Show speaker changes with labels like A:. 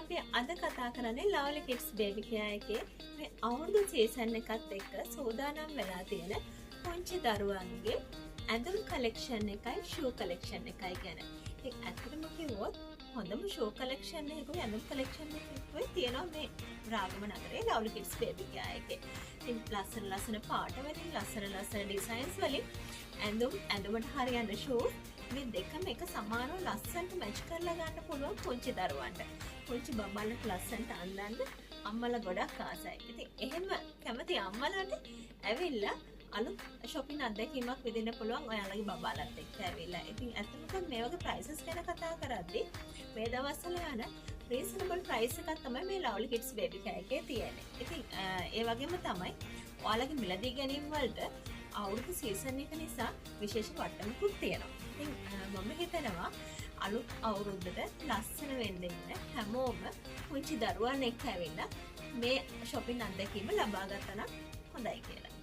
A: අපි අද කතා කරන්නේ Lovely Kids Baby Care එකේ මේ අවුරුදු සීසන් එකත් එක්ක සූදානම් වෙලා තියෙන පුංචි දරුවන්ගේ ඇඳුම් කලෙක්ෂන් එකයි ෂූ කලෙක්ෂන් එකයි ගැන. ඉතින් ඇත්තටම කිව්වොත් හොඳම ෂූ කලෙක්ෂන් එකකුයි ඇඳුම් කලෙක්ෂන් එකකුයි තියෙනවා මේ රාගම නගරේ Lovely Kids Baby Care එකේ. ඉතින් ලස්සන පාට වලින් ලස්සන ඩිසයින්ස් වලින් ඇඳුමට හරියන ෂූ මේ දෙකම එක සමානව ලස්සනට මැච් කරලා ගන්න පුළුවන් පුංචි දරුවන්ට. පුංචි බබාලට ලස්සනට අඳින්න අම්මලා ගොඩක් ආසයි. ඉතින් එහෙම කැමති අම්මලාට ඇවිල්ලා අලුත් shopping අත්දැකීමක් විඳින්න පුළුවන් ඔයාලගේ බබාලත් එක්ක ඇවිල්ලා. ඉතින් ඇත්තටම මේ වගේ prices ගැන කතා කරද්දී මේ දවස්වල යන reasonable price එකක් තමයි මේ Lovely Kids Baby Care එකේ තියෙන්නේ. ඉතින් ඒ වගේම තමයි ඔයාලගේ මිලදී ගැනීම වලට අවුරුදු සීසන් එක නිසා විශේෂ වටනකුත් තියෙනවා. ඉතින් මම හිතනවා අලුත් අවුරුද්දට ලස්සන වෙන්න ඉන්න හැමෝම පුංචි දරුවන් එක්ක ඇවිල්ලා මේ shopping අත්දැකීම ලබා ගන්න හොඳයි කියලා.